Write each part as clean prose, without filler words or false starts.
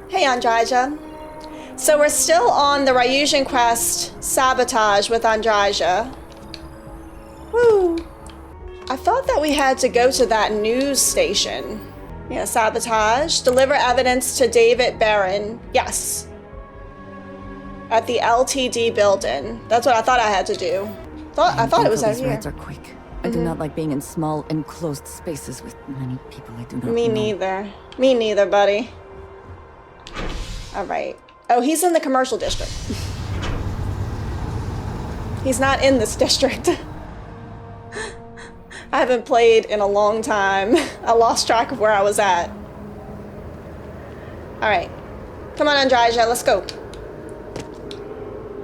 Hey, Andraja. So we're still on the Ryujin quest, Sabotage with Andraja. Woo! I thought that we had to go to that news station. Yeah, Sabotage. Deliver evidence to David Barron. Yes. At the LTD building. That's what I thought I had to do. I thought it was out here. Raids are quick. I do not like being in small, enclosed spaces with many people I do not know. Me neither. Me neither, buddy. All right. Oh, he's in the commercial district. He's not in this district. I haven't played in a long time. I lost track of where I was at. All right. Come on, Andraja, let's go.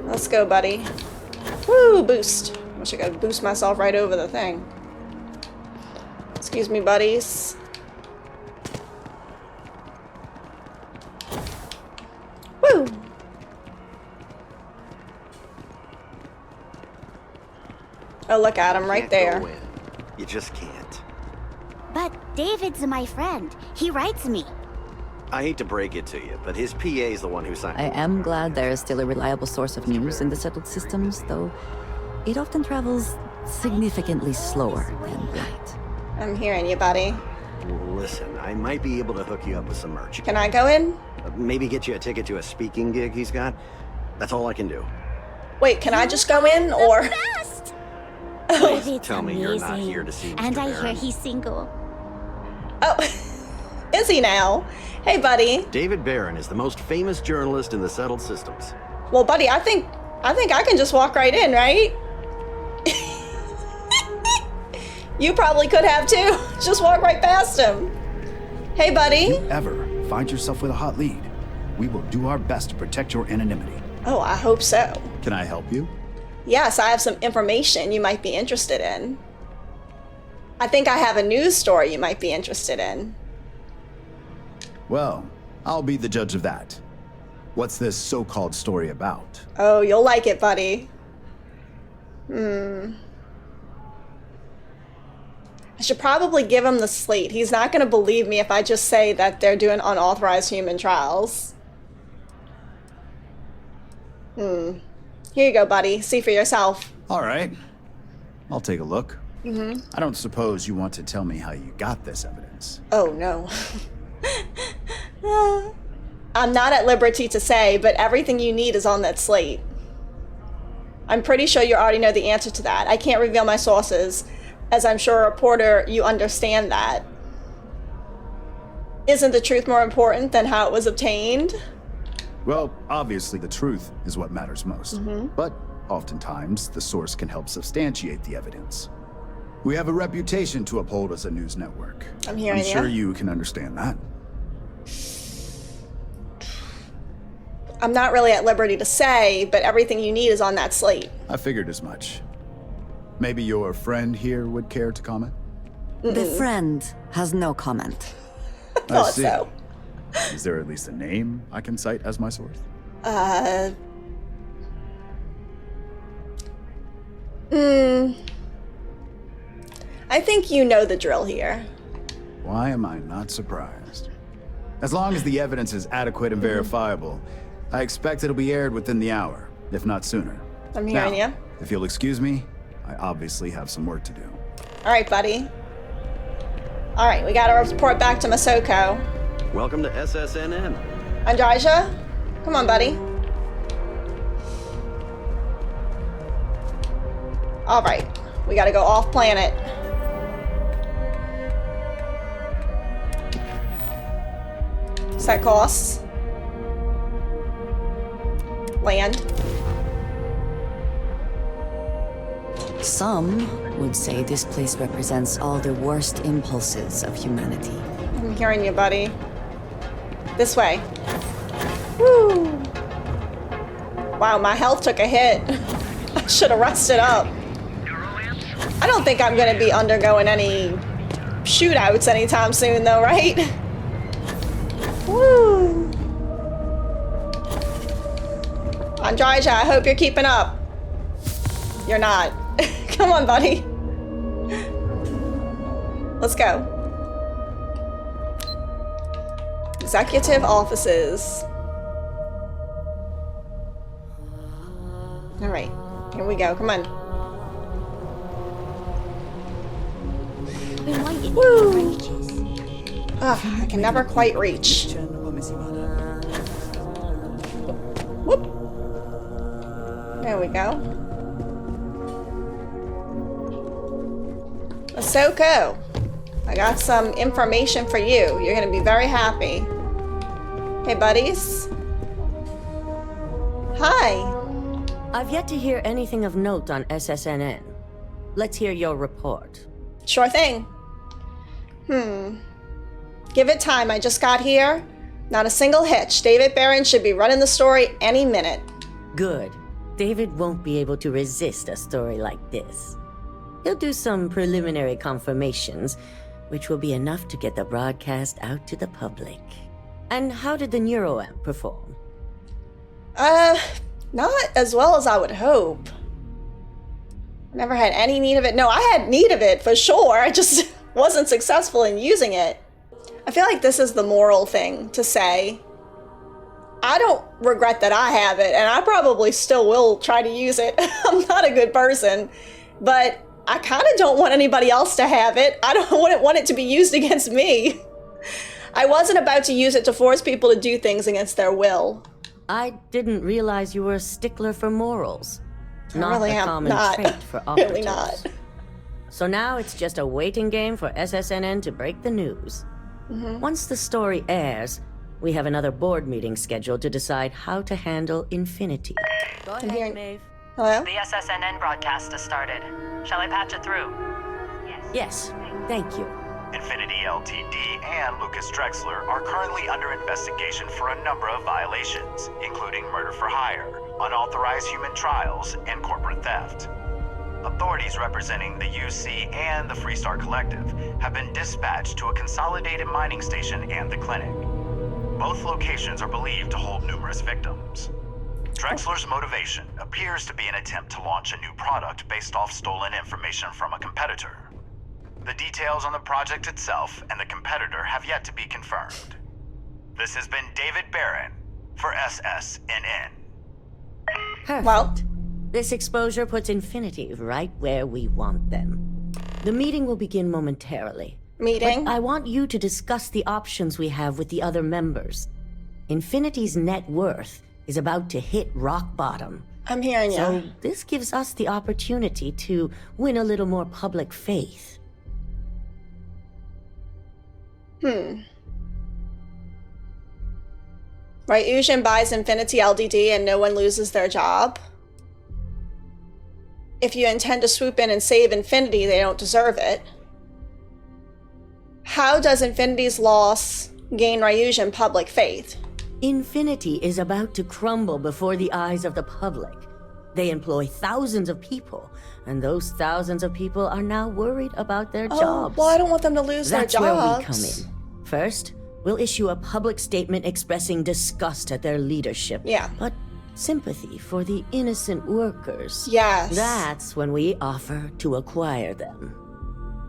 Let's go, buddy. Woo, boost. Wish I could boost myself right over the thing. Excuse me, buddies. Woo! Oh, look at him right there. You just can't. But David's my friend. He writes me. I hate to break it to you, but his PA is the one who signed I it. am glad there is still a reliable source of news in the settled systems, though it often travels significantly slower than light. I'm hearing you, buddy. Listen, I might be able to hook you up with some merch. Can I go in? Maybe get you a ticket to a speaking gig he's got. That's all I can do. Wait, can I just go in, or? Best! Please tell me you're not here to see Mr. And I Barron. hear he's single. Oh, is he now? Hey, buddy. David Barron is the most famous journalist in the settled systems. Well, buddy, I think I can just walk right in, right? You probably could have too. Just walk right past him. Hey, buddy. If you ever find yourself with a hot lead, we will do our best to protect your anonymity. Oh, I hope so. Can I help you? Yes, I have some information you might be interested in. I think I have a news story you might be interested in. Well, I'll be the judge of that. What's this so-called story about? Oh, you'll like it, buddy. I should probably give him the slate. He's not going to believe me if I just say that they're doing unauthorized human trials. Here you go, buddy. See for yourself. All right. I'll take a look. I don't suppose you want to tell me how you got this evidence. Oh, no. I'm not at liberty to say, but everything you need is on that slate. I'm pretty sure you already know the answer to that. I can't reveal my sources, as I'm sure a reporter, you understand that. Isn't the truth more important than how it was obtained? Well, obviously the truth is what matters most. But oftentimes, the source can help substantiate the evidence. We have a reputation to uphold as a news network. I'm hearing I'm sure you can understand that. I'm not really at liberty to say, but everything you need is on that slate. I figured as much. Maybe your friend here would care to comment? The friend has no comment. I thought so. Is there at least a name I can cite as my source? I think you know the drill here. Why am I not surprised? As long as the evidence is adequate and verifiable, I expect it'll be aired within the hour, if not sooner. I'm hearing Now, you. If you'll excuse me, I obviously have some work to do. All right, buddy. All right, we got to report back to Masoko. Welcome to SSNN. Andraja, come on, buddy. All right, we got to go off planet. Set course. Land. Some would say this place represents all the worst impulses of humanity. I'm hearing you, buddy. This way. Woo! Wow, my health took a hit. I should have rested up. I don't think I'm gonna be undergoing any shootouts anytime soon, though, right? Woo! Andraja, I hope you're keeping up. You're not. Come on, buddy. Let's go. executive offices. All right, here we go. Come on. Woo! I can never quite reach. Whoop. There we go. Ahsoka, I got some information for you. You're gonna be very happy. Hey, buddies. Hi. I've yet to hear anything of note on SSNN. Let's hear your report. Sure thing. Give it time. I just got here. Not a single hitch. David Barron should be running the story any minute. Good. David won't be able to resist a story like this. He'll do some preliminary confirmations, which will be enough to get the broadcast out to the public. And how did the neuroamp perform? Not as well as I would hope. I never had any need of it. No, I had need of it for sure. I just wasn't successful in using it. I feel like this is the moral thing to say. I don't regret that I have it, and I probably still will try to use it. I'm not a good person, but I kind of don't want anybody else to have it. I wouldn't want it to be used against me. I wasn't about to use it to force people to do things against their will. I didn't realize you were a stickler for morals. Not really a common trait for operatives. Really not. So now it's just a waiting game for SSNN to break the news. Once the story airs, we have another board meeting scheduled to decide how to handle Infinity. Go ahead, Maeve. Hello? The SSNN broadcast has started. Shall I patch it through? Yes, thank you. Infinity Ltd. and Lucas Drexler are currently under investigation for a number of violations, including murder for hire, unauthorized human trials, and corporate theft. Authorities representing the UC and the Freestar Collective have been dispatched to a consolidated mining station and the clinic. Both locations are believed to hold numerous victims. Drexler's motivation appears to be an attempt to launch a new product based off stolen information from a competitor. The details on the project itself and the competitor have yet to be confirmed. This has been David Barron for SSNN. Perfect. Well, This exposure puts Infinity right where we want them. The meeting will begin momentarily. meeting. But I want you to discuss the options we have with the other members. Infinity's net worth is about to hit rock bottom. I'm hearing you. So this gives us the opportunity to win a little more public faith. Ryujin buys Infinity LDD and no one loses their job. If you intend to swoop in and save Infinity, they don't deserve it. How does Infinity's loss gain Ryujin public faith? Infinity is about to crumble before the eyes of the public. They employ thousands of people, and those thousands of people are now worried about their jobs. Well, I don't want them to lose That's their where jobs. we come in. First, we'll issue a public statement expressing disgust at their leadership. Yeah. But sympathy for the innocent workers. Yes. That's when we offer to acquire them.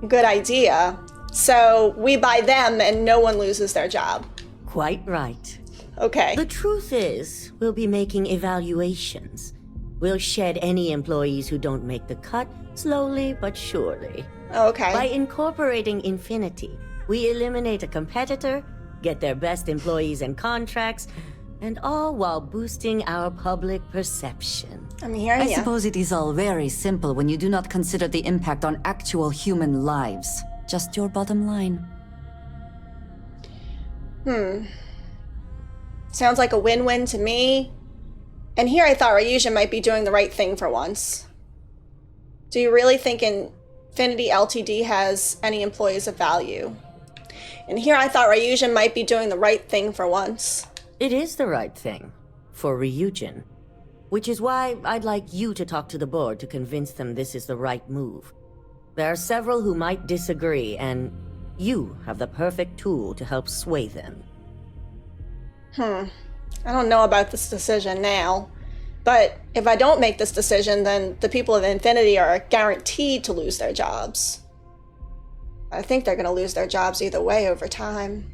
Good idea. So we buy them and no one loses their job. Quite right. Okay. The truth is, we'll be making evaluations. We'll shed any employees who don't make the cut, slowly but surely. Okay. By incorporating Infinity, we eliminate a competitor, get their best employees and contracts, and all while boosting our public perception. I'm hearing I you. suppose it is all very simple when you do not consider the impact on actual human lives. Just your bottom line. Sounds like a win-win to me. And here I thought Ryujin might be doing the right thing for once. Do you really think Infinity Ltd has any employees of value? And here I thought Ryujin might be doing the right thing for once. It is the right thing. For Ryujin. Which is why I'd like you to talk to the board to convince them this is the right move. There are several who might disagree, and you have the perfect tool to help sway them. I don't know about this decision now, but if I don't make this decision, then the people of Infinity are guaranteed to lose their jobs. I think they're going to lose their jobs either way over time.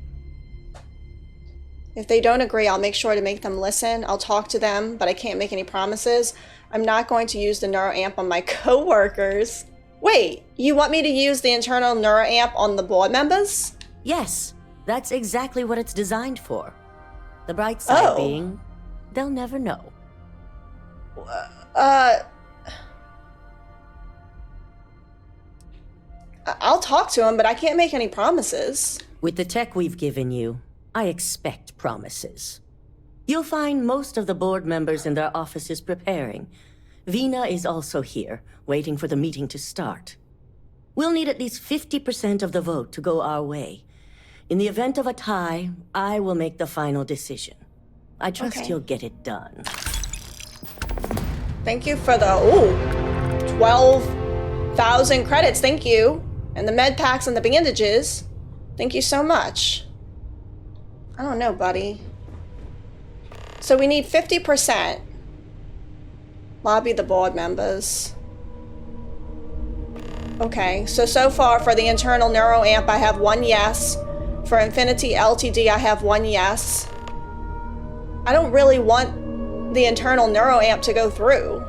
If they don't agree, I'll make sure to make them listen. I'll talk to them, but I can't make any promises. I'm not going to use the neuroamp on my coworkers. Wait, you want me to use the internal neuroamp on the board members? Yes, that's exactly what it's designed for. The bright side being, they'll never know. I'll talk to him, but I can't make any promises. With the tech we've given you, I expect promises. You'll find most of the board members in their offices preparing. Vina is also here, waiting for the meeting to start. We'll need at least 50% of the vote to go our way. In the event of a tie, I will make the final decision. I trust you'll get it done. Thank you for the, 12,000 credits, thank you. And the med packs and the bandages. Thank you so much. I don't know, buddy. So we need 50%. Lobby the board members. Okay, so far for the internal neuroamp, I have 1 yes. For Infinity LTD, I have 1 yes. I don't really want the internal neuroamp to go through.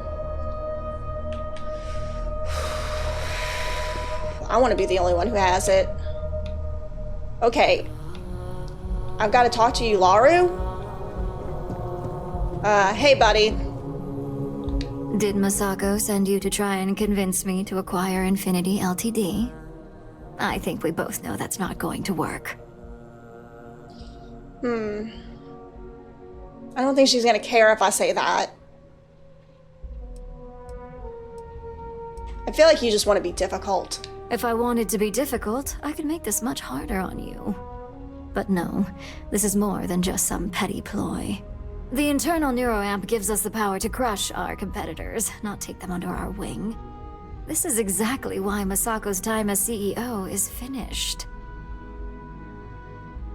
I want to be the only one who has it. Okay. I've got to talk to you, Laru. Hey, buddy. Did Masako send you to try and convince me to acquire Infinity Ltd? I think we both know that's not going to work. I don't think she's gonna care if I say that. I feel like you just want to be difficult. If I wanted to be difficult, I could make this much harder on you. But no, this is more than just some petty ploy. The internal neuroamp gives us the power to crush our competitors, not take them under our wing. This is exactly why Masako's time as CEO is finished.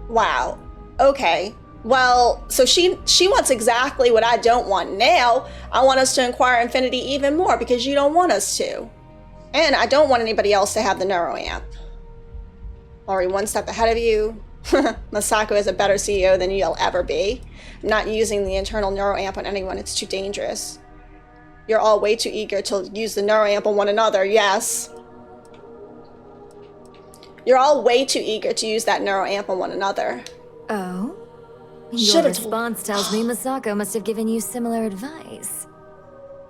Wow. Okay. Well, so she wants exactly what I don't want. Now, I want us to acquire Infinity even more because you don't want us to. And I don't want anybody else to have the neuroamp. Already one step ahead of you. Masako is a better CEO than you'll ever be. I'm not using the internal neuroamp on anyone, it's too dangerous. You're all way too eager to use the neuroamp on one another, yes. You're all way too eager to use that neuroamp on one another. Oh? Your response tells me Masako must have given you similar advice.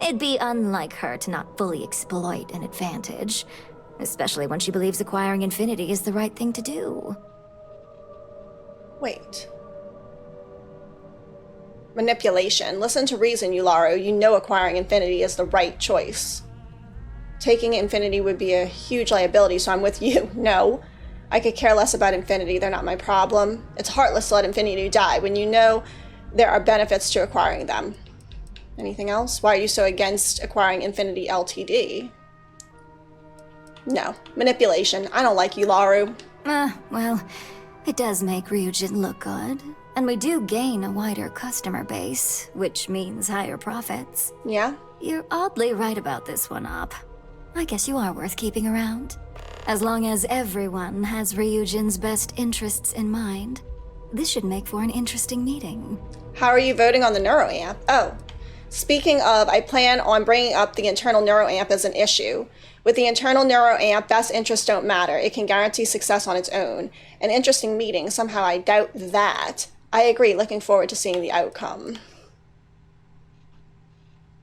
It'd be unlike her to not fully exploit an advantage, especially when she believes acquiring Infinity is the right thing to do. Wait. Manipulation. Listen to reason, Yularu. You know acquiring Infinity is the right choice. Taking Infinity would be a huge liability, so I'm with you. No. I could care less about Infinity. They're not my problem. It's heartless to let Infinity die when you know there are benefits to acquiring them. Anything else? Why are you so against acquiring Infinity Ltd? No. Manipulation. I don't like you, Laru. Well, it does make Ryujin look good. And we do gain a wider customer base, which means higher profits. Yeah? You're oddly right about this one, Op. I guess you are worth keeping around. As long as everyone has Ryujin's best interests in mind, this should make for an interesting meeting. How are you voting on the neuroamp? Oh. Speaking of, I plan on bringing up the internal neuroamp as an issue. With the internal neuroamp, best interests don't matter. It can guarantee success on its own. An interesting meeting. Somehow I doubt that. I agree. Looking forward to seeing the outcome.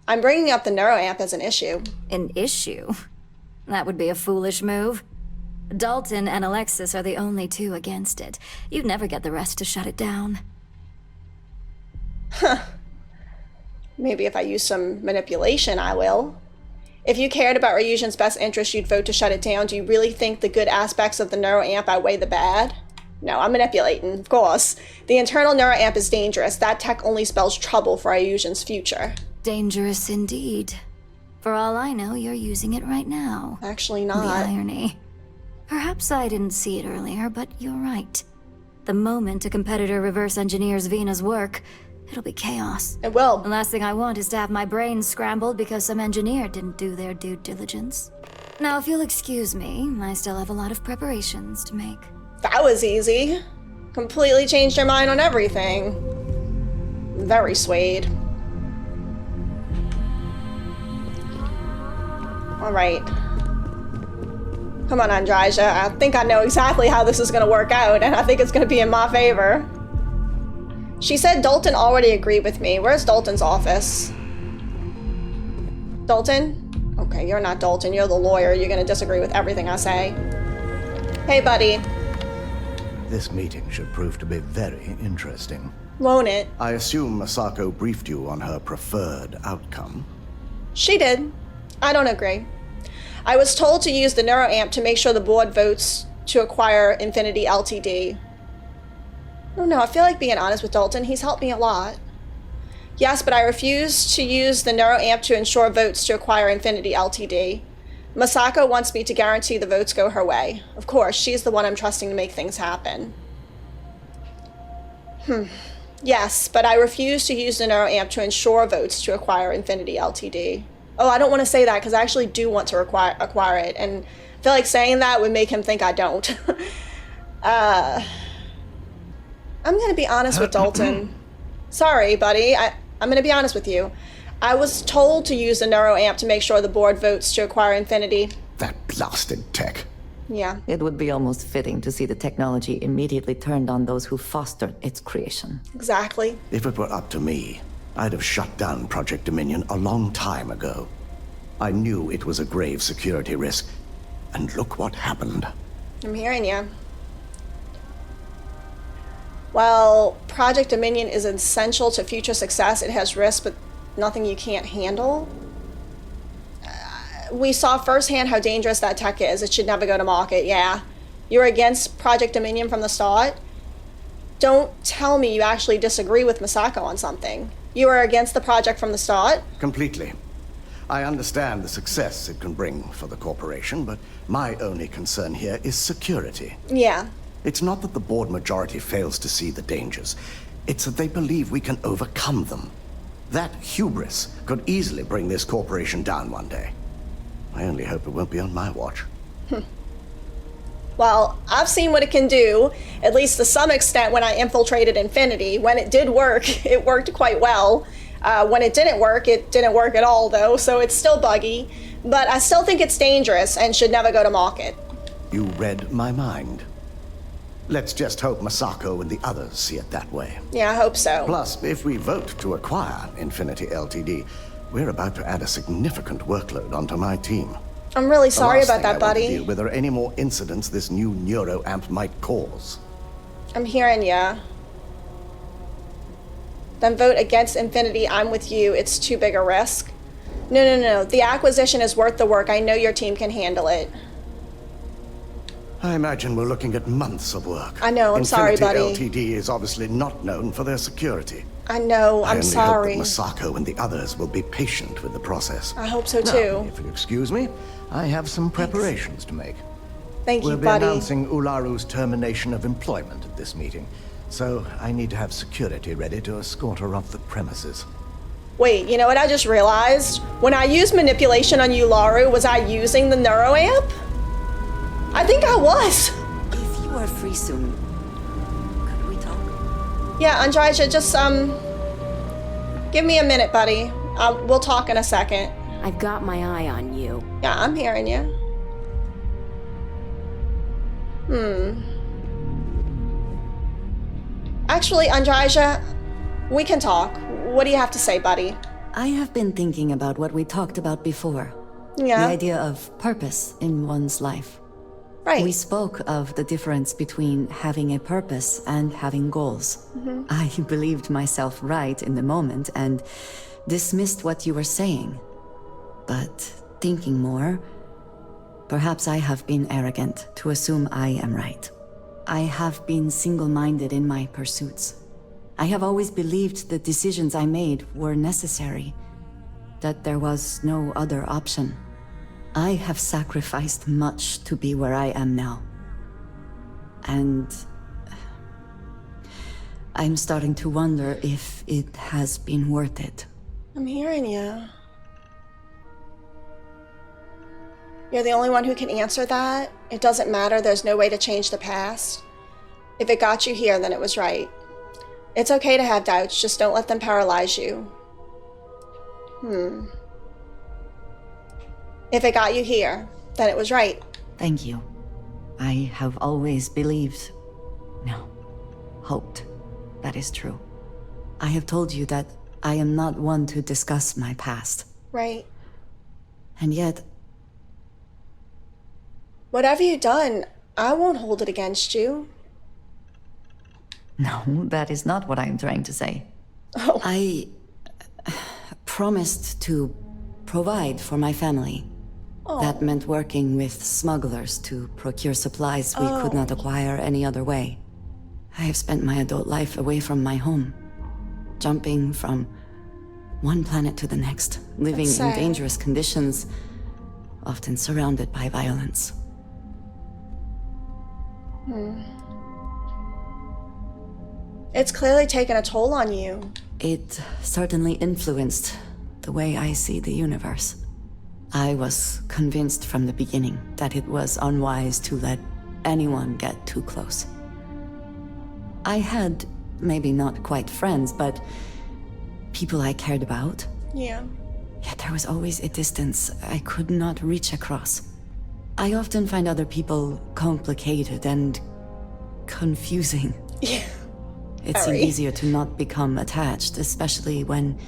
I'm bringing up the neuroamp as an issue. An issue? That would be a foolish move. Dalton and Alexis are the only two against it. You'd never get the rest to shut it down. Huh. Maybe if I use some manipulation, I will. If you cared about Ryujin's best interest, you'd vote to shut it down. Do you really think the good aspects of the neuroamp outweigh the bad? No, I'm manipulating, of course. The internal neuroamp is dangerous. That tech only spells trouble for Ryujin's future. Dangerous indeed. For all I know, you're using it right now. Actually not. The irony. Perhaps I didn't see it earlier, but you're right. The moment a competitor reverse engineers Vina's work, it'll be chaos. It will. The last thing I want is to have my brain scrambled because some engineer didn't do their due diligence. Now, if you'll excuse me, I still have a lot of preparations to make. That was easy. Completely changed your mind on everything. Very swayed. Alright. Come on, Andrija. I think I know exactly how this is going to work out, and I think it's going to be in my favor. She said Dalton already agreed with me. Where's Dalton's office? Dalton? Okay, you're not Dalton. You're the lawyer. You're going to disagree with everything I say. Hey, buddy. This meeting should prove to be very interesting. Won't it? I assume Masako briefed you on her preferred outcome. She did. I don't agree. I was told to use the neuroamp to make sure the board votes to acquire Infinity Ltd. Oh no, I feel like being honest with Dalton. He's helped me a lot. Yes, but I refuse to use the neuroamp to ensure votes to acquire Infinity Ltd. Masako wants me to guarantee the votes go her way. Of course, she's the one I'm trusting to make things happen. Yes, but I refuse to use the neuroamp to ensure votes to acquire Infinity Ltd. Oh, I don't want to say that because I actually do want to acquire it, and I feel like saying that would make him think I don't. I'm going to be honest with Dalton. Sorry, buddy. I'm going to be honest with you. I was told to use the neuroamp to make sure the board votes to acquire Infinity. That blasted tech. Yeah. It would be almost fitting to see the technology immediately turned on those who fostered its creation. Exactly. If it were up to me, I'd have shut down Project Dominion a long time ago. I knew it was a grave security risk, and look what happened. I'm hearing you. While Project Dominion is essential to future success, it has risks, but nothing you can't handle. We saw firsthand how dangerous that tech is. It should never go to market, yeah. You're against Project Dominion from the start? Don't tell me you actually disagree with Masako on something. You are against the project from the start? Completely. I understand the success it can bring for the corporation, but my only concern here is security. Yeah. It's not that the board majority fails to see the dangers. It's that they believe we can overcome them. That hubris could easily bring this corporation down one day. I only hope it won't be on my watch. Well, I've seen what it can do, at least to some extent when I infiltrated Infinity. When it did work, it worked quite well. When it didn't work at all, though, so it's still buggy. But I still think it's dangerous and should never go to market. You read my mind. Let's just hope Masako and the others see it that way. Yeah, I hope so. Plus, if we vote to acquire Infinity Ltd., we're about to add a significant workload onto my team. I'm really sorry about The last that, thing I want to buddy. deal with are any more incidents this new neuroamp might cause. I'm hearing ya. Then vote against Infinity. I'm with you. It's too big a risk. No. The acquisition is worth the work. I know your team can handle it. I imagine we're looking at months of work. I know, I'm sorry, buddy. Infinity Ltd. is obviously not known for their security. I know, I'm sorry. I only hope that Masako and the others will be patient with the process. I hope so Now, too. if you excuse me, I have some preparations to make. Thank you, We'll be buddy. announcing Ularu's termination of employment at this meeting, so I need to have security ready to escort her off the premises. Wait, you know what I just realized? When I used manipulation on Ularu, was I using the neuroamp? I think I was. If you are free soon, could we talk? Yeah, Andrija, just, give me a minute, buddy. We'll talk in a second. I've got my eye on you. Yeah, I'm hearing you. Actually, Andrija, we can talk. What do you have to say, buddy? I have been thinking about what we talked about before. Yeah. The idea of purpose in one's life. Right. We spoke of the difference between having a purpose and having goals. I believed myself right in the moment and dismissed what you were saying. But thinking more, perhaps I have been arrogant to assume I am right. I have been single-minded in my pursuits. I have always believed the decisions I made were necessary, that there was no other option. I have sacrificed much to be where I am now. And I'm starting to wonder if it has been worth it. I'm hearing you. You're the only one who can answer that. It doesn't matter. There's no way to change the past. If it got you here, then it was right. It's okay to have doubts, just don't let them paralyze you. If it got you here, then it was right. Thank you. I have always believed... No, hoped. That is true. I have told you that I am not one to discuss my past. Right. And yet... Whatever you've done, I won't hold it against you. No, that is not what I am trying to say. Oh. I promised to provide for my family. Oh. That meant working with smugglers to procure supplies we could not acquire any other way. I have spent my adult life away from my home, jumping from one planet to the next, living in dangerous conditions, often surrounded by violence. It's clearly taken a toll on you. It certainly influenced the way I see the universe. I was convinced from the beginning that it was unwise to let anyone get too close. I had, maybe not quite friends, but people I cared about. Yeah. Yet there was always a distance I could not reach across. I often find other people complicated and confusing. Yeah. It seemed easier to not become attached, especially when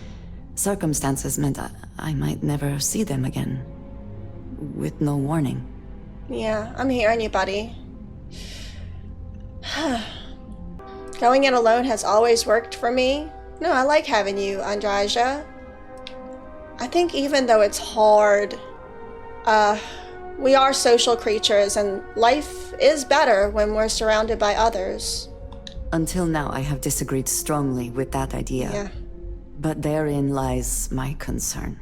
circumstances meant I might never see them again, with no warning. Yeah, I'm hearing you, buddy. Going in alone has always worked for me. No, I like having you, Andraja. I think even though it's hard, we are social creatures, and life is better when we're surrounded by others. Until now, I have disagreed strongly with that idea. Yeah. But therein lies my concern.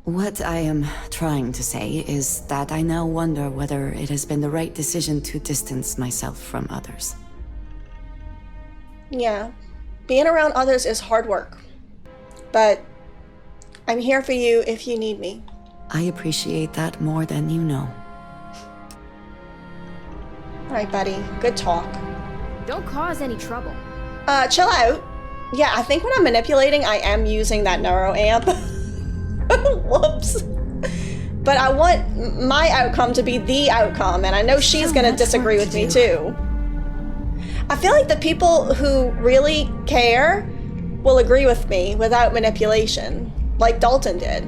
What I am trying to say is that I now wonder whether it has been the right decision to distance myself from others. Yeah. Being around others is hard work. But I'm here for you if you need me. I appreciate that more than you know. Alright, buddy. Good talk. Don't cause any trouble. Chill out. Yeah, I think when I'm manipulating, I am using that neuro amp. Whoops. But I want my outcome to be the outcome, and I know she's gonna disagree with me too. I feel like the people who really care will agree with me without manipulation, like Dalton did.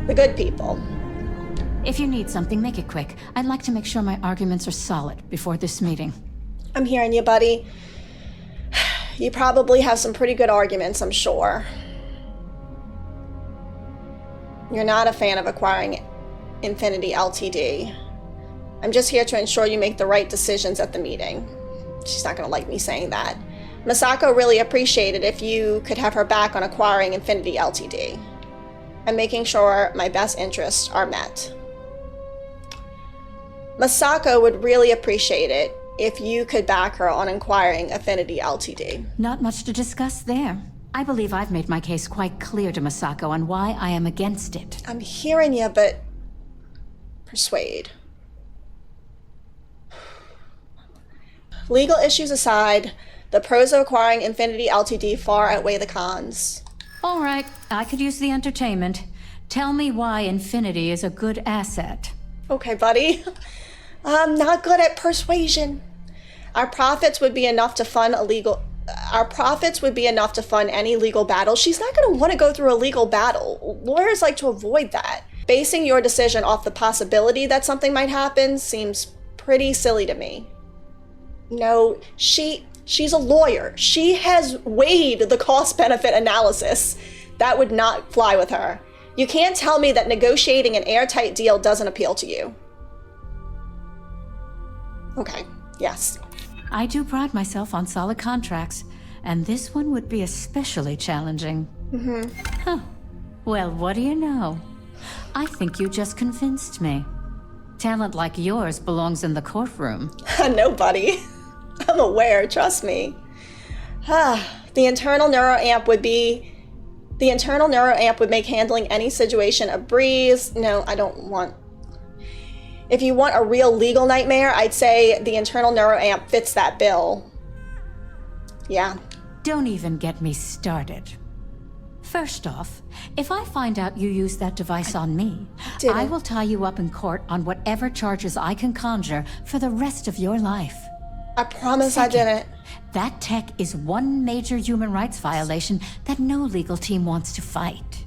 The good people. If you need something, make it quick. I'd like to make sure my arguments are solid before this meeting. I'm hearing you, buddy. You probably have some pretty good arguments, I'm sure. You're not a fan of acquiring Infinity Ltd. I'm just here to ensure you make the right decisions at the meeting. She's not gonna like me saying that. Masako really appreciated if you could have her back on acquiring Infinity Ltd. and making sure my best interests are met. Masako would really appreciate it if you could back her on acquiring Affinity Ltd. Not much to discuss there. I believe I've made my case quite clear to Masako on why I am against it. I'm hearing you, but persuade. Legal issues aside, the pros of acquiring Infinity Ltd far outweigh the cons. All right, I could use the entertainment. Tell me why Infinity is a good asset. Okay, buddy. I'm not good at persuasion. Our profits would be enough to fund any legal battle. She's not going to want to go through a legal battle. Lawyers like to avoid that. Basing your decision off the possibility that something might happen seems pretty silly to me. No, she's a lawyer. She has weighed the cost-benefit analysis. That would not fly with her. You can't tell me that negotiating an airtight deal doesn't appeal to you. Okay, yes. I do pride myself on solid contracts, and this one would be especially challenging. Huh. Well, what do you know? I think you just convinced me. Talent like yours belongs in the courtroom. No, buddy. I'm aware, trust me. The internal neuro amp would make handling any situation a breeze. No, I don't want... if you want a real legal nightmare, I'd say the internal neuroamp fits that bill. Yeah. Don't even get me started. First off, if I find out you used that device on me, I will tie you up in court on whatever charges I can conjure for the rest of your life. I promise I didn't. That tech is one major human rights violation that no legal team wants to fight.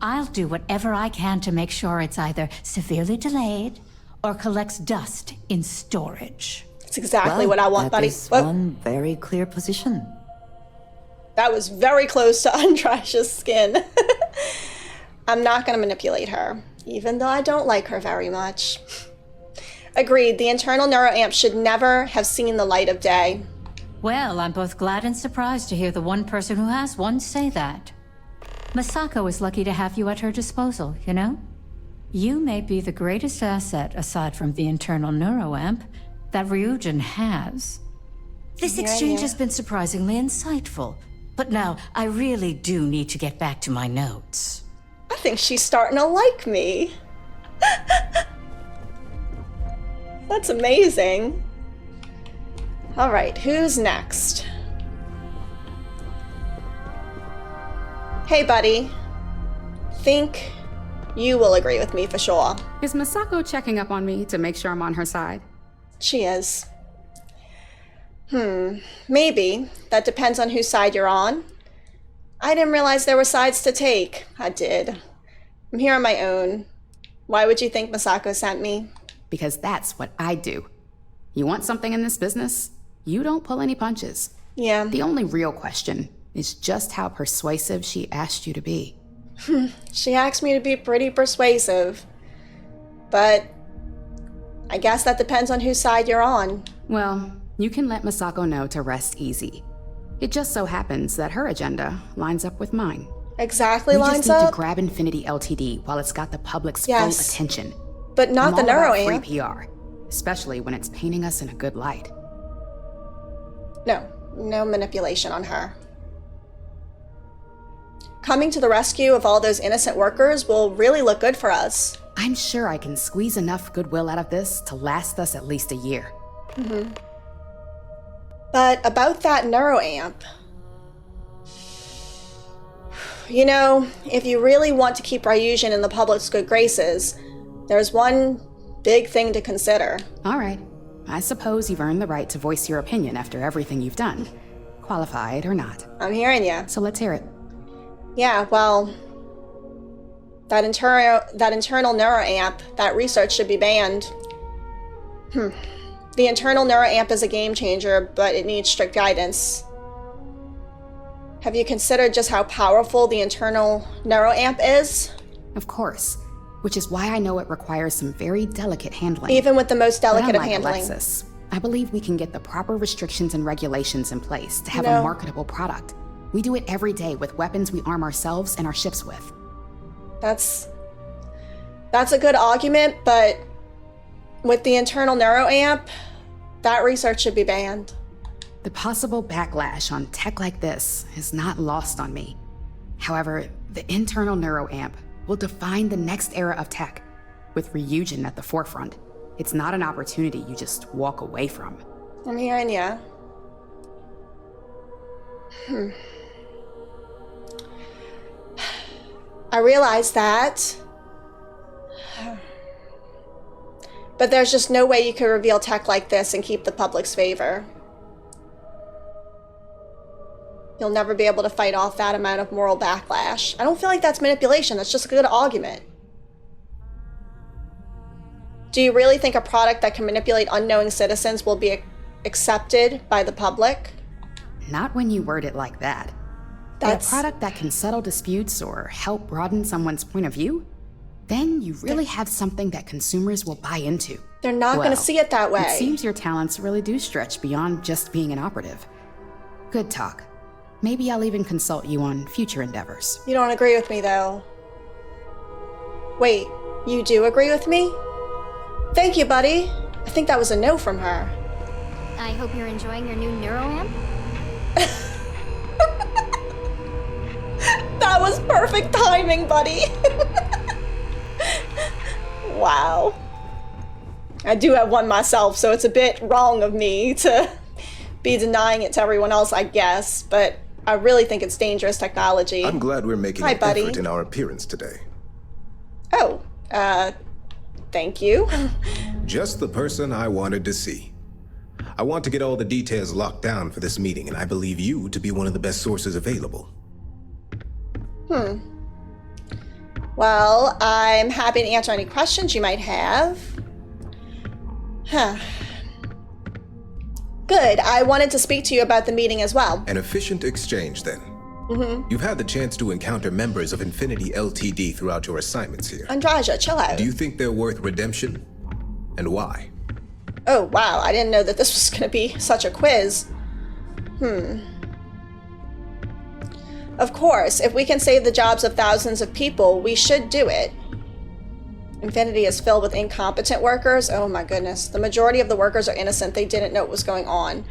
I'll do whatever I can to make sure it's either severely delayed or collects dust in storage. That's exactly what I want, buddy. That is one very clear position. That was very close to Andraja's skin. I'm not going to manipulate her, even though I don't like her very much. Agreed, the internal neuroamp should never have seen the light of day. Well, I'm both glad and surprised to hear the one person who has one say that. Masako is lucky to have you at her disposal, you know? You may be the greatest asset, aside from the internal neuroamp, that Ryujin has. This exchange has been surprisingly insightful. But now, I really do need to get back to my notes. I think she's starting to like me. That's amazing. All right, who's next? Hey, buddy. Think you will agree with me for sure. Is Masako checking up on me to make sure I'm on her side? She is. Maybe. That depends on whose side you're on. I didn't realize there were sides to take. I did. I'm here on my own. Why would you think Masako sent me? Because that's what I do. You want something in this business? You don't pull any punches. Yeah. The only real question is just how persuasive she asked you to be. She asked me to be pretty persuasive. But I guess that depends on whose side you're on. Well, you can let Masako know to rest easy. It just so happens that her agenda lines up with mine. Exactly lines up? We just need to grab Infinity Ltd. while it's got the public's full attention. But not the neuroamp. I'm all about free PR, especially when it's painting us in a good light. No manipulation on her. Coming to the rescue of all those innocent workers will really look good for us. I'm sure I can squeeze enough goodwill out of this to last us at least a year. But about that neuroamp, you know, if you really want to keep Ryujin in the public's good graces, there's one big thing to consider. All right. I suppose you've earned the right to voice your opinion after everything you've done, qualified or not. I'm hearing you. So let's hear it. Yeah, well, that internal neuroamp, that research should be banned. The internal neuroamp is a game changer, but it needs strict guidance. Have you considered just how powerful the internal neuroamp is? Of course, which is why I know it requires some very delicate handling. Even with the most delicate of handling. Alexis, I believe we can get the proper restrictions and regulations in place to have a marketable product. We do it every day with weapons we arm ourselves and our ships with. That's a good argument, but with the internal neuroamp, that research should be banned. The possible backlash on tech like this is not lost on me. However, the internal neuroamp will define the next era of tech, with Ryujin at the forefront. It's not an opportunity you just walk away from. I'm hearing ya. I realize that. But there's just no way you could reveal tech like this and keep the public's favor. You'll never be able to fight off that amount of moral backlash. I don't feel like that's manipulation. That's just a good argument. Do you really think a product that can manipulate unknowing citizens will be accepted by the public? Not when you word it like that. That's a product that can settle disputes or help broaden someone's point of view? Then you really have something that consumers will buy into. They're not going to see it that way. It seems your talents really do stretch beyond just being an operative. Good talk. Maybe I'll even consult you on future endeavors. You don't agree with me, though. Wait, you do agree with me? Thank you, buddy. I think that was a no from her. I hope you're enjoying your new neuroamp. That was perfect timing, buddy. Wow. I do have one myself, so it's a bit wrong of me to be denying it to everyone else, I guess. But I really think it's dangerous technology. I'm glad we're making an effort in our appearance today. Oh, thank you. Just the person I wanted to see. I want to get all the details locked down for this meeting, and I believe you to be one of the best sources available. Well, I'm happy to answer any questions you might have. Good. I wanted to speak to you about the meeting as well. An efficient exchange, then. You've had the chance to encounter members of Infinity LTD throughout your assignments here. Andraja, chill out. Do you think they're worth redemption? And why? Oh, wow. I didn't know that this was going to be such a quiz. Of course, if we can save the jobs of thousands of people, we should do it. Infinity is filled with incompetent workers. Oh my goodness. The majority of the workers are innocent. They didn't know what was going on.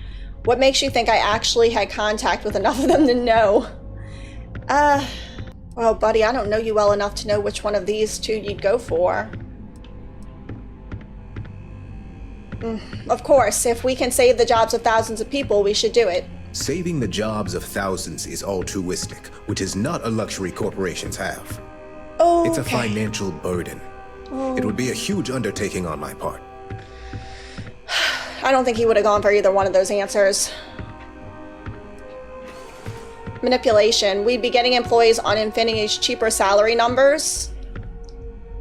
What makes you think I actually had contact with enough of them to know? Well, buddy, I don't know you well enough to know which one of these two you'd go for. Of course, if we can save the jobs of thousands of people, we should do it. Saving the jobs of thousands is altruistic, which is not a luxury corporations have. Oh, it's a financial burden. It would be a huge undertaking on my part. I don't think he would have gone for either one of those answers. Manipulation. We'd be getting employees on Infinity's cheaper salary numbers?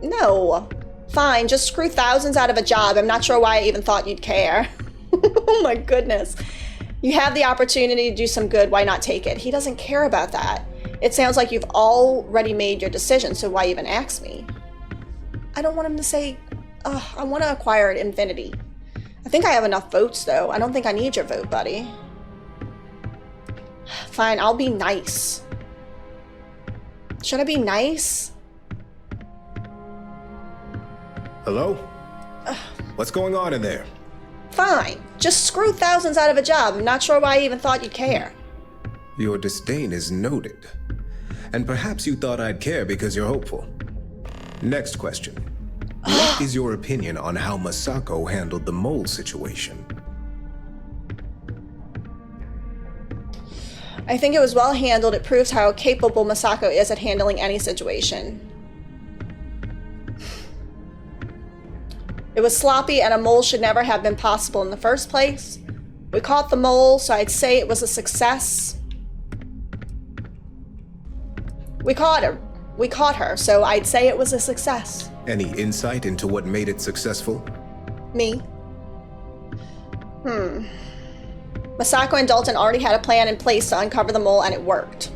No. Fine, just screw thousands out of a job. I'm not sure why I even thought you'd care. Oh my goodness. You have the opportunity to do some good, why not take it? He doesn't care about that. It sounds like you've already made your decision, so why even ask me? I don't want him to say, I want to acquire at Infinity. I think I have enough votes, though. I don't think I need your vote, buddy. Fine, I'll be nice. Should I be nice? Hello? What's going on in there? Fine. Just screw thousands out of a job. I'm not sure why I even thought you'd care. Your disdain is noted. And perhaps you thought I'd care because you're hopeful. Next question. What is your opinion on how Masako handled the mole situation? I think it was well handled. It proves how capable Masako is at handling any situation. It was sloppy, and a mole should never have been possible in the first place. We caught the mole, so I'd say it was a success. We caught her, so I'd say it was a success. Any insight into what made it successful? Me? Masako and Dalton already had a plan in place to uncover the mole, and it worked.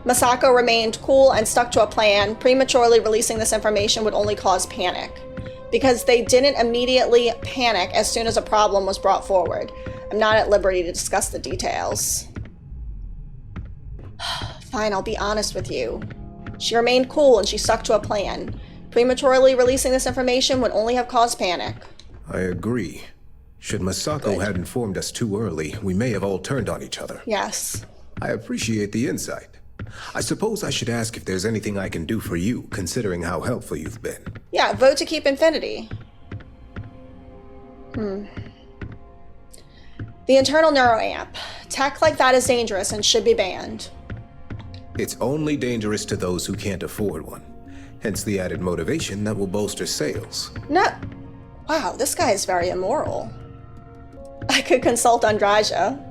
Masako remained cool and stuck to a plan. Prematurely releasing this information would only cause panic. Because they didn't immediately panic as soon as a problem was brought forward. I'm not at liberty to discuss the details. Fine, I'll be honest with you. She remained cool and she stuck to a plan. Prematurely releasing this information would only have caused panic. I agree. Should Masako had informed us too early, we may have all turned on each other. Yes. I appreciate the insight. I suppose I should ask if there's anything I can do for you, considering how helpful you've been. Yeah, vote to keep Infinity. The internal neuroamp. Tech like that is dangerous and should be banned. It's only dangerous to those who can't afford one. Hence the added motivation that will bolster sales. No. Wow, this guy is very immoral. I could consult Andraja.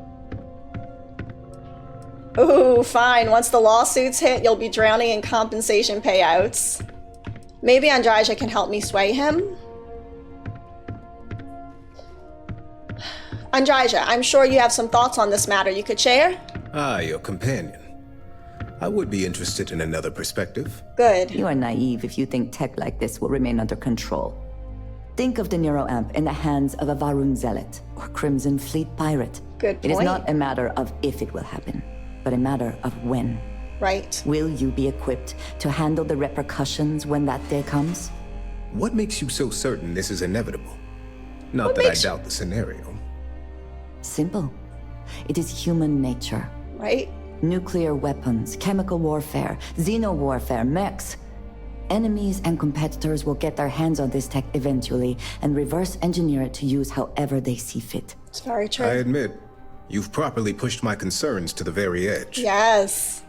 Ooh, fine. Once the lawsuits hit, you'll be drowning in compensation payouts. Maybe Andraja can help me sway him? Andraja, I'm sure you have some thoughts on this matter you could share? Ah, your companion. I would be interested in another perspective. Good. You are naive if you think tech like this will remain under control. Think of the neuroamp in the hands of a Varun zealot or Crimson Fleet pirate. Good point. It is not a matter of if it will happen, but a matter of when. Right. Will you be equipped to handle the repercussions when that day comes? What makes you so certain this is inevitable? Not that I doubt the scenario. Simple. It is human nature. Right. Nuclear weapons, chemical warfare, xeno warfare, mechs. Enemies and competitors will get their hands on this tech eventually and reverse engineer it to use however they see fit. It's very true. I admit, you've properly pushed my concerns to the very edge. Yes.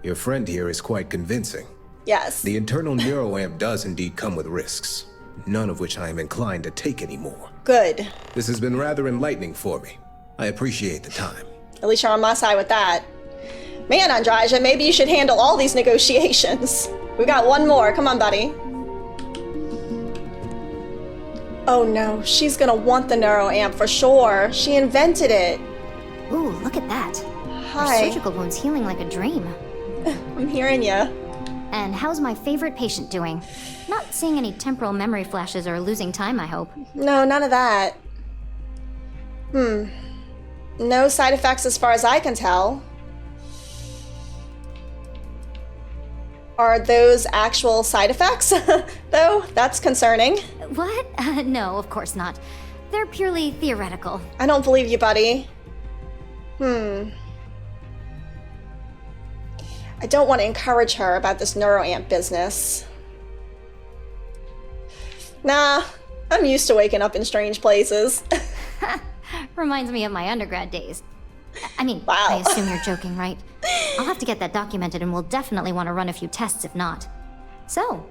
Your friend here is quite convincing. Yes. The internal neuroamp does indeed come with risks, none of which I am inclined to take anymore. Good. This has been rather enlightening for me. I appreciate the time. At least you're on my side with that. Man, Andraja, maybe you should handle all these negotiations. We got one more. Come on, buddy. Oh no, she's gonna want the neuroamp for sure. She invented it. Ooh, look at that. Hi. Her surgical wound's healing like a dream. I'm hearing ya. And how's my favorite patient doing? Not seeing any temporal memory flashes or losing time, I hope. No, none of that. No side effects as far as I can tell. Are those actual side effects, though? That's concerning. What? No, of course not. They're purely theoretical. I don't believe you, buddy. I don't want to encourage her about this neuroamp business. Nah, I'm used to waking up in strange places. Reminds me of my undergrad days. I mean, wow. I assume you're joking, right? I'll have to get that documented and we'll definitely want to run a few tests if not. So,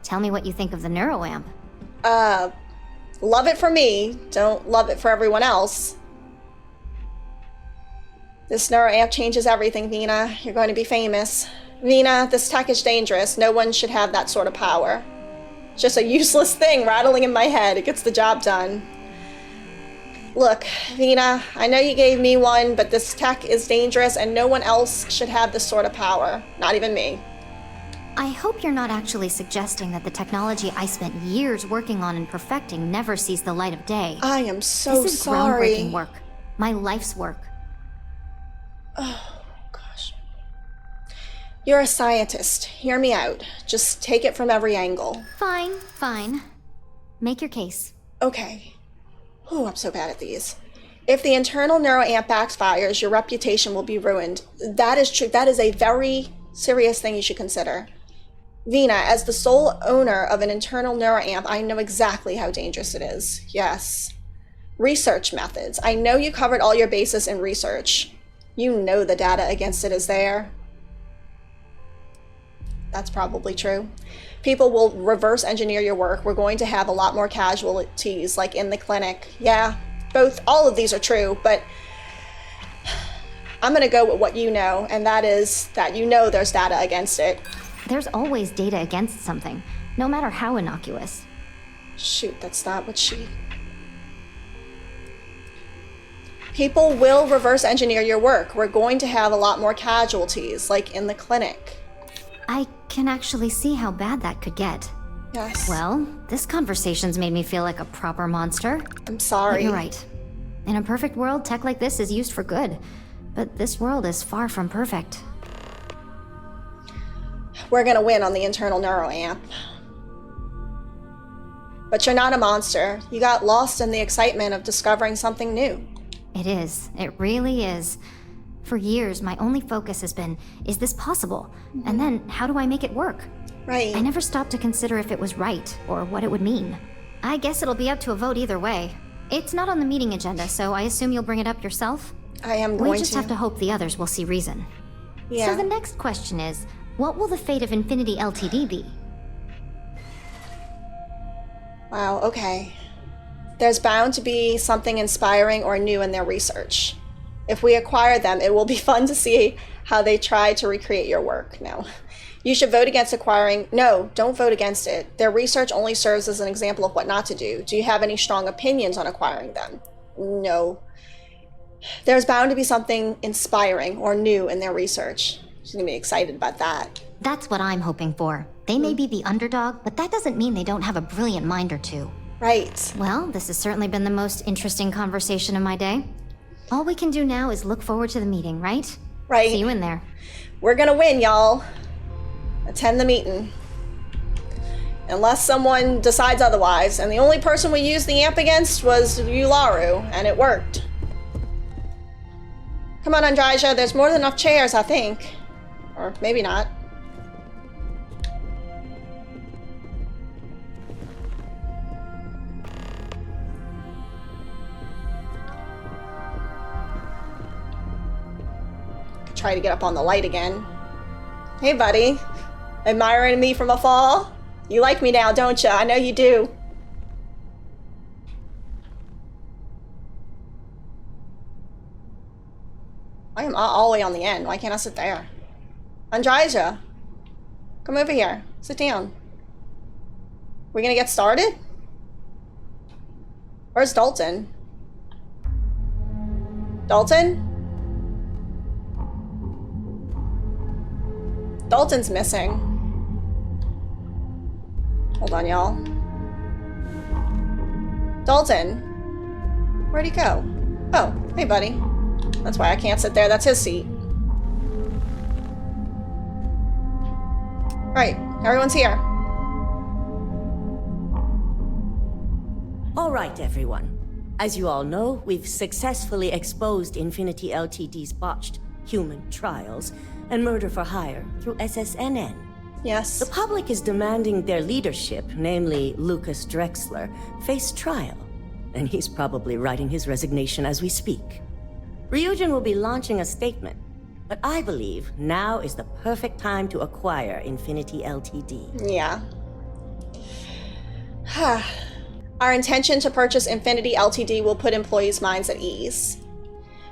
tell me what you think of the neuroamp. Love it for me. Don't love it for everyone else. This neuroamp changes everything, Vina. You're going to be famous. Vina, this tech is dangerous. No one should have that sort of power. It's just a useless thing rattling in my head. It gets the job done. Look, Vina, I know you gave me one, but this tech is dangerous and no one else should have this sort of power. Not even me. I hope you're not actually suggesting that the technology I spent years working on and perfecting never sees the light of day. I am so This is sorry. groundbreaking work. My life's work. Oh, gosh. You're a scientist. Hear me out. Just take it from every angle. Fine, fine. Make your case. Okay. Oh, I'm so bad at these. If the internal neuroamp backfires, your reputation will be ruined. That is true. That is a very serious thing you should consider. Vina, as the sole owner of an internal neuroamp, I know exactly how dangerous it is. Yes. Research methods. I know you covered all your bases in research. You know the data against it is there. That's probably true. People will reverse engineer your work. We're going to have a lot more casualties, like in the clinic. Yeah, all of these are true, but I'm gonna go with what you know, and that is that you know there's data against it. There's always data against something, no matter how innocuous. Shoot, that's not what she... People will reverse engineer your work. We're going to have a lot more casualties, like in the clinic. I can actually see how bad that could get. Yes. Well, this conversation's made me feel like a proper monster. I'm sorry. But you're right. In a perfect world, tech like this is used for good. But this world is far from perfect. We're gonna win on the internal neuroamp. But you're not a monster. You got lost in the excitement of discovering something new. It is. It really is. For years, my only focus has been, is this possible? And then, how do I make it work? Right. I never stopped to consider if it was right, or what it would mean. I guess it'll be up to a vote either way. It's not on the meeting agenda, so I assume you'll bring it up yourself? I am going to. We just have to hope the others will see reason. Yeah. So the next question is, what will the fate of Infinity Ltd be? Wow, okay. There's bound to be something inspiring or new in their research. If we acquire them, it will be fun to see how they try to recreate your work. No. You should vote against acquiring... No, don't vote against it. Their research only serves as an example of what not to do. Do you have any strong opinions on acquiring them? No. There's bound to be something inspiring or new in their research. She's gonna be excited about that. That's what I'm hoping for. They may be the underdog, but that doesn't mean they don't have a brilliant mind or two. Right. Well, this has certainly been the most interesting conversation of my day. All we can do now is look forward to the meeting, right? Right. See you in there. We're gonna win, y'all. Attend the meeting. Unless someone decides otherwise. And the only person we used the amp against was Yularu, and it worked. Come on, Andraja, there's more than enough chairs, I think. Or maybe not. try to get up on the light again. Hey, buddy. Admiring me from afar? You like me now, don't you? I know you do. I am all the way on the end. Why can't I sit there? Andrija, come over here. Sit down. We're gonna get started? Where's Dalton? Dalton? Dalton's missing. Hold on, y'all. Dalton. Where'd he go? Oh, hey, buddy. That's why I can't sit there. That's his seat. Right, everyone's here. All right, everyone. As you all know, we've successfully exposed Infinity Ltd's botched human trials and murder for hire through SSNN. Yes. The public is demanding their leadership, namely Lucas Drexler, face trial. And he's probably writing his resignation as we speak. Ryujin will be launching a statement, but I believe now is the perfect time to acquire Infinity Ltd. Yeah. Our intention to purchase Infinity Ltd will put employees' minds at ease.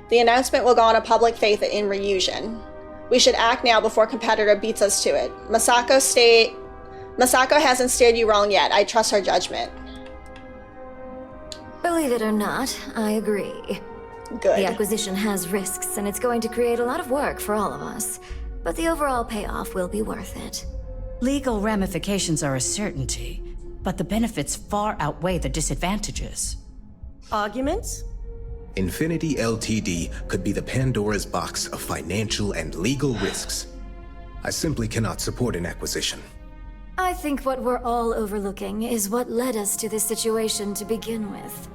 The announcement will go on a public faith in Ryujin. We should act now before competitor beats us to it. Masako hasn't steered you wrong yet. I trust her judgment. Believe it or not, I agree. Good. The acquisition has risks, and it's going to create a lot of work for all of us. But the overall payoff will be worth it. Legal ramifications are a certainty, but the benefits far outweigh the disadvantages. Arguments? Infinity Ltd could be the Pandora's box of financial and legal risks. I simply cannot support an acquisition. I think what we're all overlooking is what led us to this situation to begin with.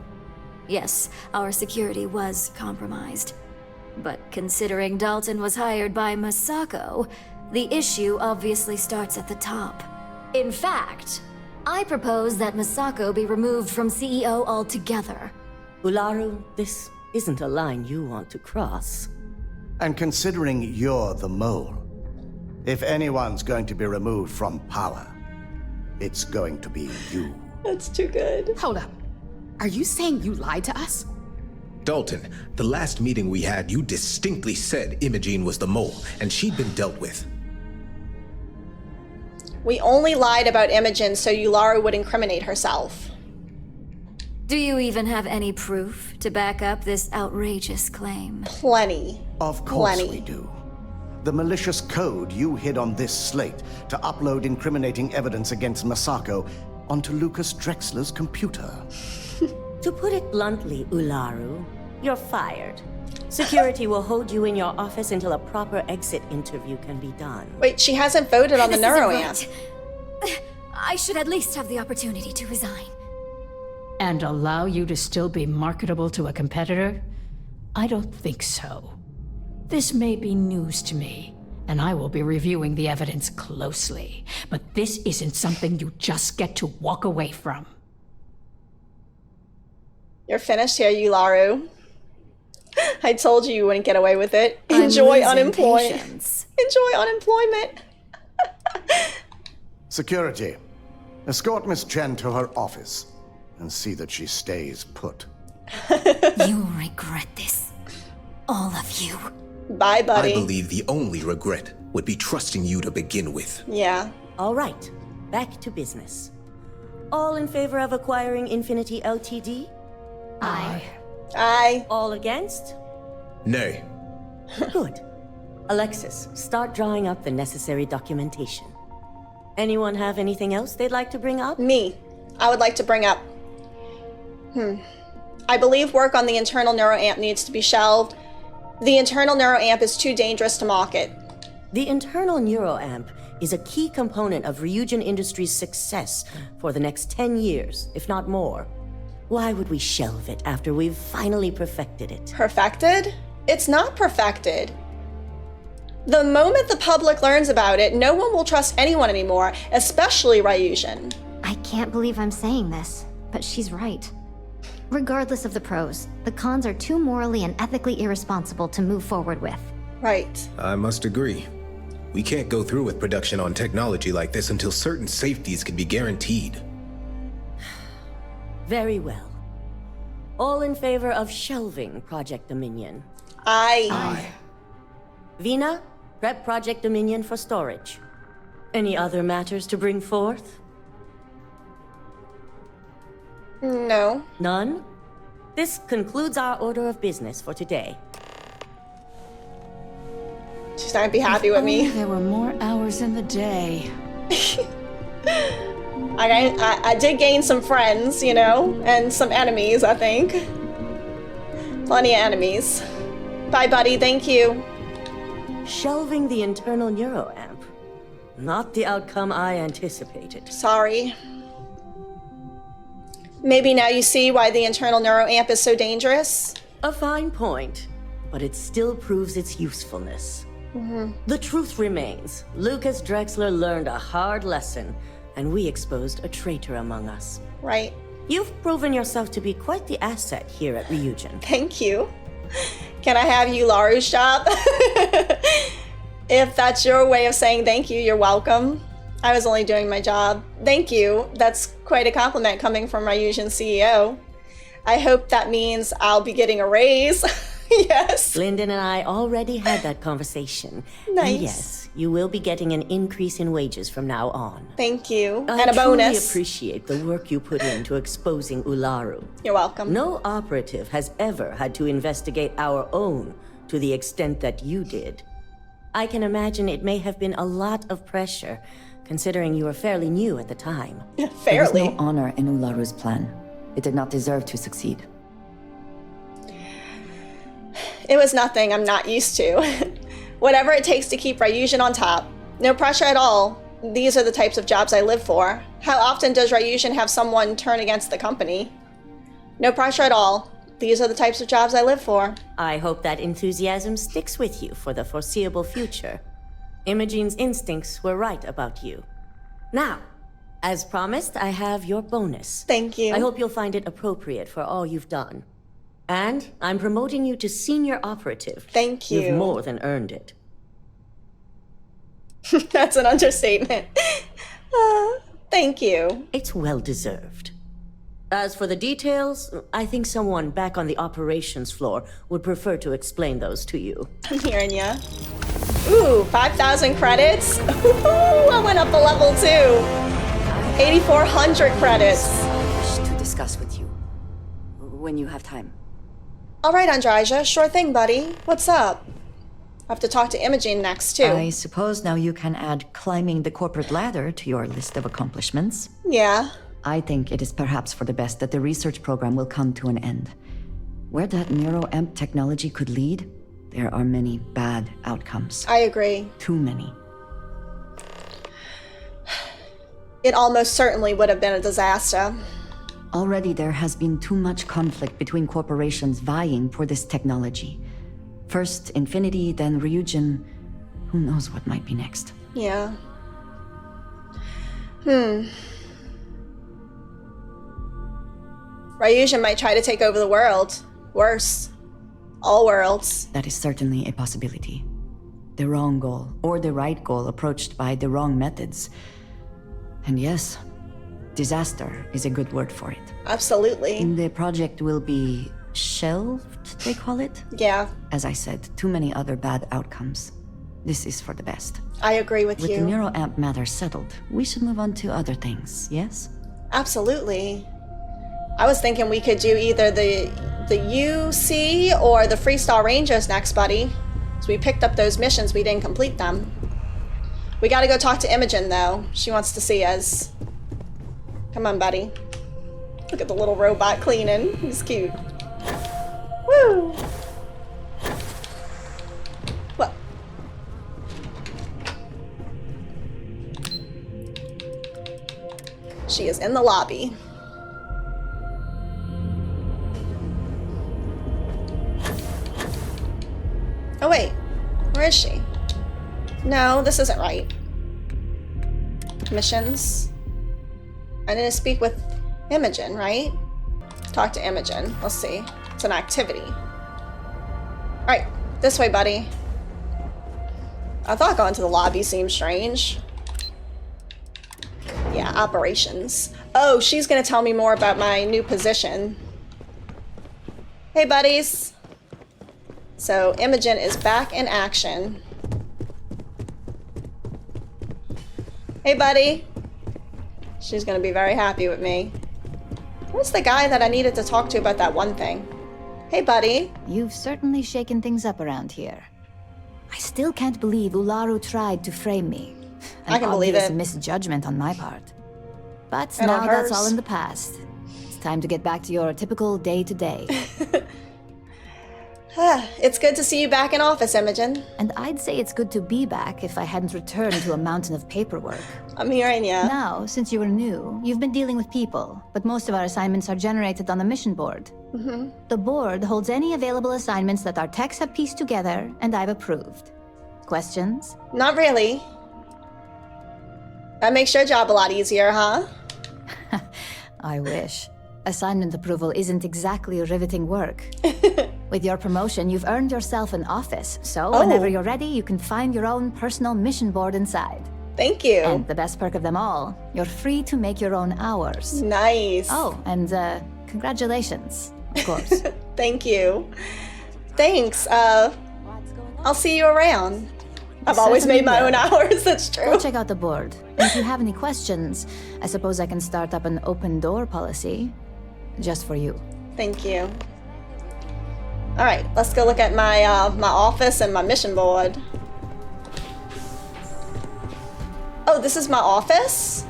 Yes, our security was compromised. But considering Dalton was hired by Masako, the issue obviously starts at the top. In fact, I propose that Masako be removed from CEO altogether. Ularu, this isn't a line you want to cross. And considering you're the mole, if anyone's going to be removed from power, it's going to be you. That's too good. Hold up. Are you saying you lied to us? Dalton, the last meeting we had, you distinctly said Imogene was the mole, and she'd been dealt with. We only lied about Imogen so Ularu would incriminate herself. Do you even have any proof to back up this outrageous claim? Plenty. Of course we do. The malicious code you hid on this slate to upload incriminating evidence against Masako onto Lucas Drexler's computer. To put it bluntly, Ularu, you're fired. Security will hold you in your office until a proper exit interview can be done. Wait, she hasn't voted on the NeuroAmp. I should at least have the opportunity to resign. And allow you to still be marketable to a competitor? I don't think so. This may be news to me, and I will be reviewing the evidence closely. But this isn't something you just get to walk away from. You're finished here, Ularu. I told you wouldn't get away with it. Enjoy unemployment. Enjoy unemployment. Security, escort Miss Chen to her office and see that she stays put. You'll regret this. All of you. Bye, buddy. I believe the only regret would be trusting you to begin with. Yeah. All right, back to business. All in favor of acquiring Infinity Ltd? Aye. Aye. All against? Nay. Good. Alexis, start drawing up the necessary documentation. Anyone have anything else they'd like to bring up? Me. I would like to bring up... I believe work on the internal NeuroAmp needs to be shelved. The internal NeuroAmp is too dangerous to market. The internal NeuroAmp is a key component of Ryujin Industries' success for the next 10 years, if not more. Why would we shelve it after we've finally perfected it? Perfected? It's not perfected. The moment the public learns about it, no one will trust anyone anymore, especially Ryujin. I can't believe I'm saying this, but she's right. Regardless of the pros, the cons are too morally and ethically irresponsible to move forward with. Right. I must agree. We can't go through with production on technology like this until certain safeties can be guaranteed. Very well. All in favor of shelving Project Dominion? Aye. Vina, prep Project Dominion for storage. Any other matters to bring forth? No. None? This concludes our order of business for today. She's not gonna be happy with me. There were more hours in the day. I did gain some friends, you know, and some enemies, I think. Plenty of enemies. Bye, buddy. Thank you. Shelving the internal neuroamp. Not the outcome I anticipated. Sorry. Maybe now you see why the internal neuroamp is so dangerous? A fine point, but it still proves its usefulness. Mm-hmm. The truth remains. Lucas Drexler learned a hard lesson, and we exposed a traitor among us. Right. You've proven yourself to be quite the asset here at Ryujin. Thank you. Can I have you Laru's job? If that's your way of saying thank you, you're welcome. I was only doing my job. Thank you. That's quite a compliment coming from Ryujin CEO. I hope that means I'll be getting a raise. Yes. Lyndon and I already had that conversation. Nice. And yes, you will be getting an increase in wages from now on. Thank you. I And a bonus. truly appreciate the work you put into exposing Ularu. You're welcome. No operative has ever had to investigate our own to the extent that you did. I can imagine it may have been a lot of pressure, considering you were fairly new at the time. There was no honor in Ularu's plan. It did not deserve to succeed. It was nothing I'm not used to. Whatever it takes to keep Ryujin on top. No pressure at all. These are the types of jobs I live for. How often does Ryujin have someone turn against the company? No pressure at all. These are the types of jobs I live for. I hope that enthusiasm sticks with you for the foreseeable future. Imogene's instincts were right about you. Now, as promised, I have your bonus. Thank you. I hope you'll find it appropriate for all you've done. And I'm promoting you to senior operative. Thank you. You've more than earned it. That's an understatement. Thank you. It's well deserved. As for the details, I think someone back on the operations floor would prefer to explain those to you. I'm hearing ya. Ooh, 5,000 credits. Ooh, I went up a level too. 8,400 credits. I wish to discuss with you when you have time. All right, Andraja, sure thing, buddy. What's up? I have to talk to Imogen next, too. I suppose now you can add climbing the corporate ladder to your list of accomplishments. Yeah. I think it is perhaps for the best that the research program will come to an end. Where that neuroamp technology could lead, there are many bad outcomes. I agree. Too many. It almost certainly would have been a disaster. Already there has been too much conflict between corporations vying for this technology. First Infinity, then Ryujin. Who knows what might be next? Yeah. Ryujin might try to take over the world. Worse. All worlds. That is certainly a possibility. The wrong goal, or the right goal approached by the wrong methods. And yes, disaster is a good word for it. Absolutely. The project will be shelved, they call it? Yeah. As I said, too many other bad outcomes. This is for the best. I agree with you. With the neuroamp matter settled, we should move on to other things, yes? Absolutely. I was thinking we could do either the UC or the Freestyle Rangers next, buddy. So we picked up those missions, we didn't complete them. We gotta go talk to Imogen, though. She wants to see us. Come on, buddy. Look at the little robot cleaning. He's cute. Woo! What? She is in the lobby. Oh wait, where is she? No, this isn't right. Missions. I need to speak with Imogen, right? Talk to Imogen. Let's see. It's an activity. Alright, this way, buddy. I thought going to the lobby seemed strange. Yeah, operations. Oh, she's gonna tell me more about my new position. Hey, buddies. So, Imogen is back in action. Hey, buddy. She's gonna be very happy with me. Where's the guy that I needed to talk to about that one thing? Hey, buddy. You've certainly shaken things up around here. I still can't believe Ularu tried to frame me. I can believe it. Misjudgment on my part. But And now that's hers. all in the past. It's time to get back to your typical day-to-day. It's good to see you back in office, Imogen. And I'd say it's good to be back if I hadn't returned to a mountain of paperwork. I'm hearing ya. Now, since you were new, you've been dealing with people, but most of our assignments are generated on the mission board. The board holds any available assignments that our techs have pieced together, and I've approved. Questions? Not really. That makes your job a lot easier, huh? I wish. Assignment approval isn't exactly riveting work. With your promotion, you've earned yourself an office, so whenever you're ready, you can find your own personal mission board inside. Thank you. And the best perk of them all, you're free to make your own hours. Nice. Oh, and congratulations, of course. Thank you. Thanks. I'll see you around. I've always made my own hours, that's true. Go check out the board. And if you have any questions, I suppose I can start up an open door policy. Just for you. Thank you. All right, let's go look at my my office and my mission board. Oh, this is my office?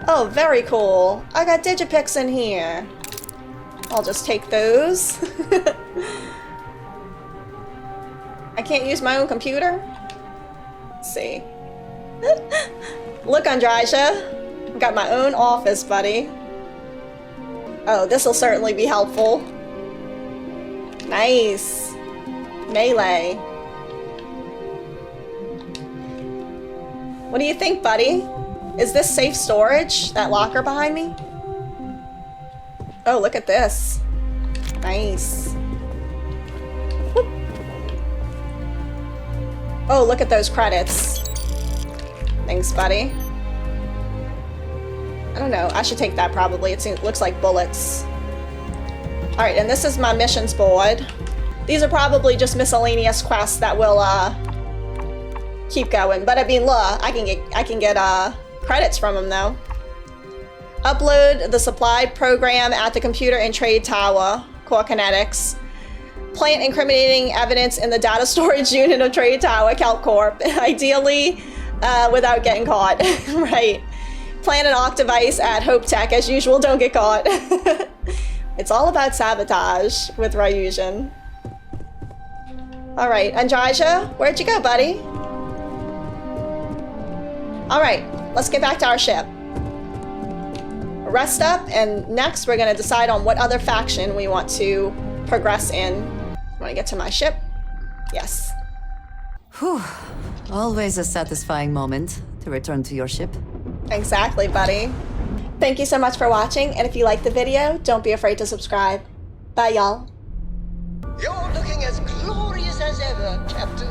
Oh, very cool. I got digipics in here. I'll just take those. I can't use my own computer? Let's see. Look, Andraja. I've got my own office, buddy. Oh, this will certainly be helpful. Nice. Melee. What do you think, buddy? Is this safe storage? That locker behind me? Oh, look at this. Nice. Whoop. Oh, look at those credits. Thanks, buddy. I don't know. I should take that probably. It looks like bullets. Alright, and this is my missions board. These are probably just miscellaneous quests that will keep going. But I mean, look, I can get credits from them though. Upload the supplied program at the computer and trade tower. Core kinetics. Plant incriminating evidence in the data storage unit of Trade Tower, Calc Corp. Ideally, without getting caught. Right. Plant an Oct device at Hope Tech. As usual, don't get caught. It's all about sabotage with Ryujin. Alright, Andraja, where'd you go, buddy? Alright, let's get back to our ship. Rest up, and next we're gonna decide on what other faction we want to progress in. Want to get to my ship? Yes. Whew. Always a satisfying moment to return to your ship. Exactly, buddy. Thank you so much for watching, and if you liked the video, don't be afraid to subscribe. Bye, y'all. You're looking as glorious as ever, Captain.